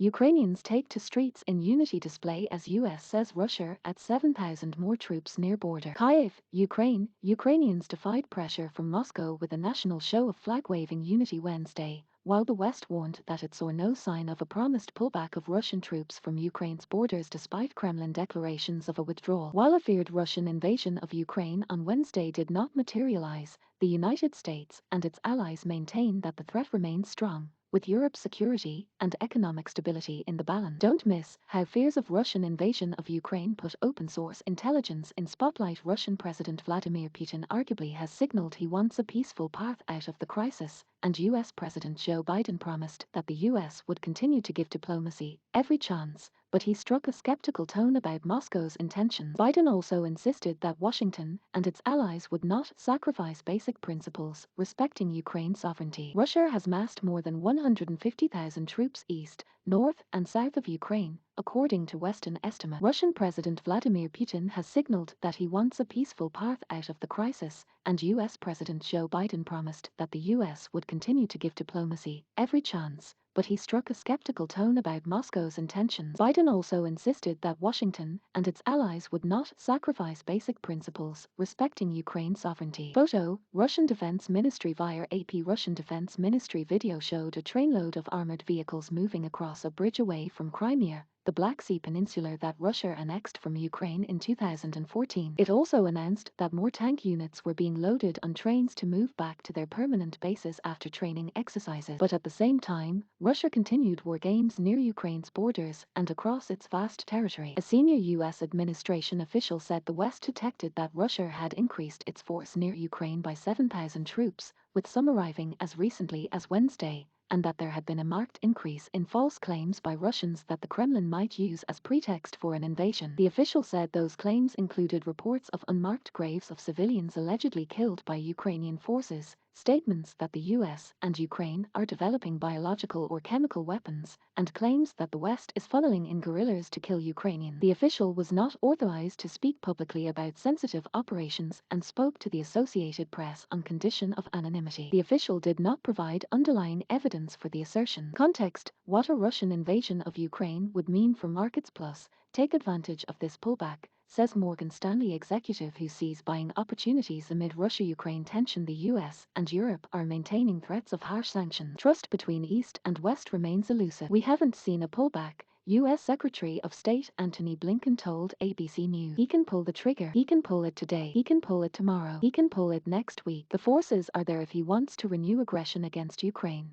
Ukrainians take to streets in unity display as US says Russia at 7,000 more troops near border. Kyiv, Ukraine. Ukrainians defied pressure from Moscow with a national show of flag-waving unity Wednesday, while the West warned that it saw no sign of a promised pullback of Russian troops from Ukraine's borders despite Kremlin declarations of a withdrawal. While a feared Russian invasion of Ukraine on Wednesday did not materialize, the United States and its allies maintain that the threat remains strong, with Europe's security and economic stability in the balance. Don't miss how fears of Russian invasion of Ukraine put open-source intelligence in spotlight. Russian President Vladimir Putin arguably has signaled he wants a peaceful path out of the crisis, and US President Joe Biden promised that the US would continue to give diplomacy every chance, but he struck a skeptical tone about Moscow's intentions. Biden also insisted that Washington and its allies would not sacrifice basic principles respecting Ukraine's sovereignty. Russia has massed more than 150,000 troops east, north, and south of Ukraine, according to Western estimates. Russian President Vladimir Putin has signaled that he wants a peaceful path out of the crisis, and US President Joe Biden promised that the US would continue to give diplomacy every chance, but he struck a skeptical tone about Moscow's intentions. Biden also insisted that Washington and its allies would not sacrifice basic principles respecting Ukraine's sovereignty. Photo, Russian Defense Ministry via AP. Russian Defense Ministry video showed a trainload of armored vehicles moving across a bridge away from Crimea, the Black Sea Peninsula that Russia annexed from Ukraine in 2014. It also announced that more tank units were being loaded on trains to move back to their permanent bases after training exercises. But at the same time, Russia continued war games near Ukraine's borders and across its vast territory. A senior US administration official said the West detected that Russia had increased its force near Ukraine by 7,000 troops, with some arriving as recently as Wednesday, and that there had been a marked increase in false claims by Russians that the Kremlin might use as pretext for an invasion. The official said those claims included reports of unmarked graves of civilians allegedly killed by Ukrainian forces, statements that the US and Ukraine are developing biological or chemical weapons, and claims that the West is funneling in guerrillas to kill Ukrainians. The official was not authorized to speak publicly about sensitive operations and spoke to the Associated Press on condition of anonymity. The official did not provide underlying evidence for the assertion. Context: what a Russian invasion of Ukraine would mean for markets. Plus, take advantage of this pullback, says Morgan Stanley executive who sees buying opportunities amid Russia-Ukraine tension. The US and Europe are maintaining threats of harsh sanctions. Trust between East and West remains elusive. We haven't seen a pullback, US Secretary of State Antony Blinken told ABC News. He can pull the trigger. He can pull it today. He can pull it tomorrow. He can pull it next week. The forces are there if he wants to renew aggression against Ukraine.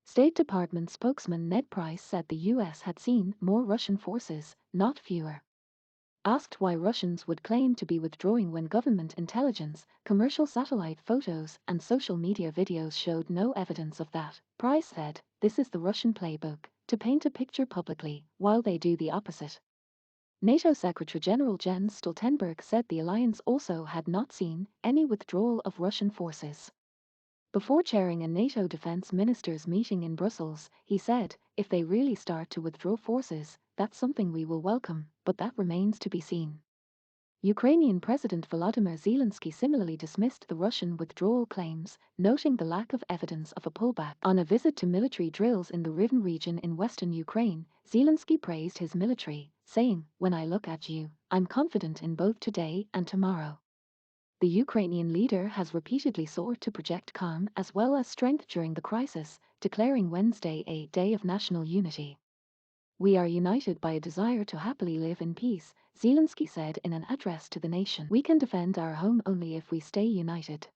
State Department spokesman Ned Price said the US had seen more Russian forces, not fewer. Asked why Russians would claim to be withdrawing when government intelligence, commercial satellite photos, and social media videos showed no evidence of that, Price said, this is the Russian playbook, to paint a picture publicly, while they do the opposite. NATO Secretary General Jens Stoltenberg said the alliance also had not seen any withdrawal of Russian forces. Before chairing a NATO defense ministers meeting in Brussels, he said, if they really start to withdraw forces, that's something we will welcome, but that remains to be seen. Ukrainian President Volodymyr Zelensky similarly dismissed the Russian withdrawal claims, noting the lack of evidence of a pullback. On a visit to military drills in the Rivne region in western Ukraine, Zelensky praised his military, saying, when I look at you, I'm confident in both today and tomorrow. The Ukrainian leader has repeatedly sought to project calm as well as strength during the crisis, declaring Wednesday a day of national unity. We are united by a desire to happily live in peace, Zelensky said in an address to the nation. We can defend our home only if we stay united.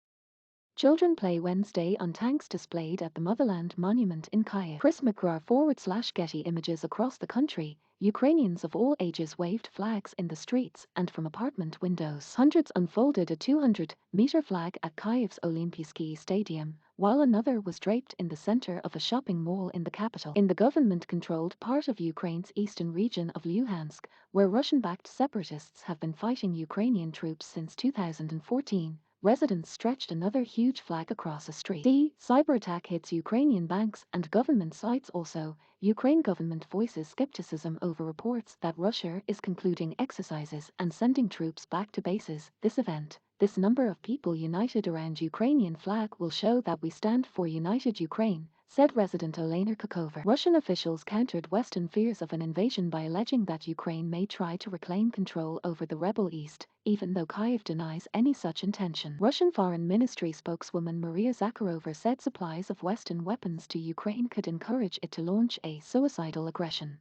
Children play Wednesday on tanks displayed at the Motherland Monument in Kyiv. Chris McGraw/Getty Images. Across the country, Ukrainians of all ages waved flags in the streets and from apartment windows. Hundreds unfolded a 200-meter flag at Kyiv's Olympiyskiy Stadium, while another was draped in the center of a shopping mall in the capital. In the government-controlled part of Ukraine's eastern region of Luhansk, where Russian-backed separatists have been fighting Ukrainian troops since 2014, residents stretched another huge flag across a street. The cyber attack hits Ukrainian banks and government sites. Also, Ukraine government voices skepticism over reports that Russia is concluding exercises and sending troops back to bases. This number of people united around Ukrainian flag will show that we stand for united Ukraine, said resident Elena Kokova. Russian officials countered Western fears of an invasion by alleging that Ukraine may try to reclaim control over the rebel east, even though Kyiv denies any such intention. Russian Foreign Ministry spokeswoman Maria Zakharova said supplies of Western weapons to Ukraine could encourage it to launch a suicidal aggression.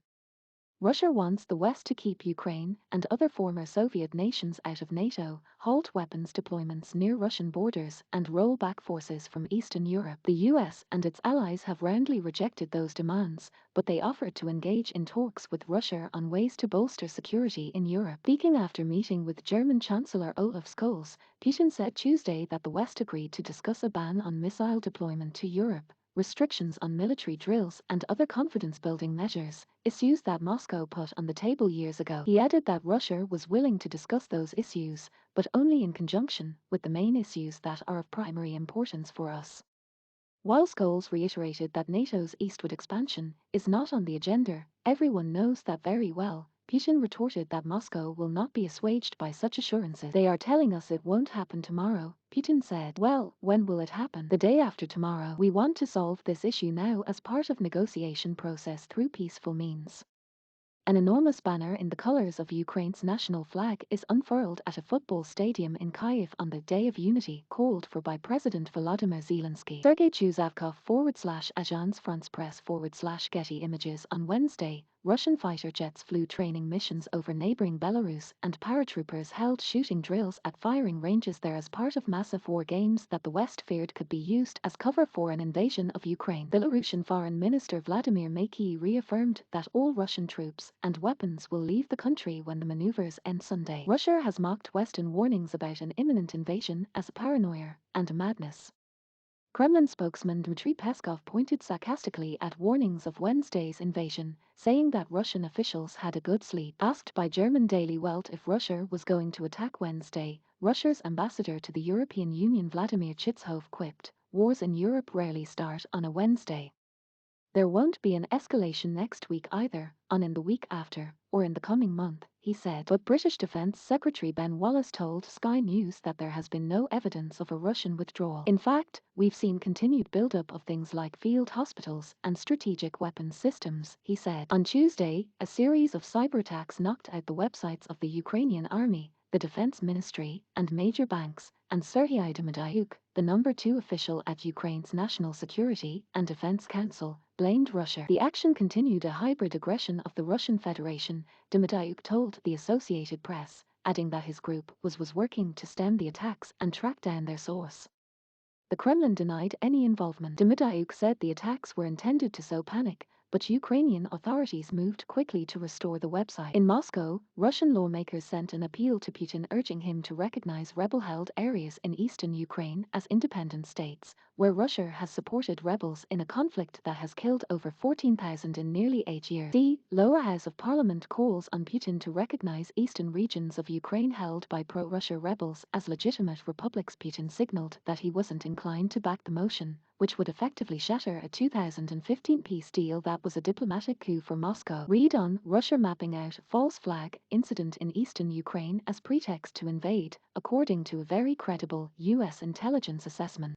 Russia wants the West to keep Ukraine and other former Soviet nations out of NATO, halt weapons deployments near Russian borders, and roll back forces from Eastern Europe. The US and its allies have roundly rejected those demands, but they offered to engage in talks with Russia on ways to bolster security in Europe. Speaking after meeting with German Chancellor Olaf Scholz, Putin said Tuesday that the West agreed to discuss a ban on missile deployment to Europe, restrictions on military drills, and other confidence-building measures, issues that Moscow put on the table years ago. He added that Russia was willing to discuss those issues, but only in conjunction with the main issues that are of primary importance for us. While Scholz reiterated that NATO's eastward expansion is not on the agenda, everyone knows that very well. Putin retorted that Moscow will not be assuaged by such assurances. They are telling us it won't happen tomorrow, Putin said. Well, when will it happen? The day after tomorrow. We want to solve this issue now as part of negotiation process through peaceful means. An enormous banner in the colors of Ukraine's national flag is unfurled at a football stadium in Kyiv on the Day of Unity, called for by President Volodymyr Zelensky. Sergei Chuzavkov /Agence France Presse /Getty Images. On Wednesday, Russian fighter jets flew training missions over neighboring Belarus, and paratroopers held shooting drills at firing ranges there as part of massive war games that the West feared could be used as cover for an invasion of Ukraine. Belarusian Foreign Minister Vladimir Putin reaffirmed that all Russian troops and weapons will leave the country when the maneuvers end Sunday. Russia has mocked Western warnings about an imminent invasion as a paranoia and madness. Kremlin spokesman Dmitry Peskov pointed sarcastically at warnings of Wednesday's invasion, saying that Russian officials had a good sleep. Asked by German Daily Welt if Russia was going to attack Wednesday, Russia's ambassador to the European Union Vladimir Chitskov quipped, "Wars in Europe rarely start on a Wednesday. There won't be an escalation next week either, on in the week after, or in the coming month," he said. But British Defence Secretary Ben Wallace told Sky News that there has been no evidence of a Russian withdrawal. "In fact, we've seen continued buildup of things like field hospitals and strategic weapons systems," he said. On Tuesday, a series of cyber attacks knocked out the websites of the Ukrainian army, the Defense Ministry, and major banks, and Serhiy Demidyuk, the number 2 official at Ukraine's National Security and Defense Council, blamed Russia. The action continued a hybrid aggression of the Russian Federation, Demidyuk told the Associated Press, adding that his group was working to stem the attacks and track down their source. The Kremlin denied any involvement. Demidyuk said the attacks were intended to sow panic, but Ukrainian authorities moved quickly to restore the website. In Moscow, Russian lawmakers sent an appeal to Putin urging him to recognize rebel-held areas in eastern Ukraine as independent states, where Russia has supported rebels in a conflict that has killed over 14,000 in nearly 8 years. The lower house of parliament calls on Putin to recognize eastern regions of Ukraine held by pro-Russia rebels as legitimate republics. Putin signaled that he wasn't inclined to back the motion, which would effectively shatter a 2015 peace deal that was a diplomatic coup for Moscow. Read on Russia mapping out false flag incident in eastern Ukraine as pretext to invade, according to a very credible US intelligence assessment.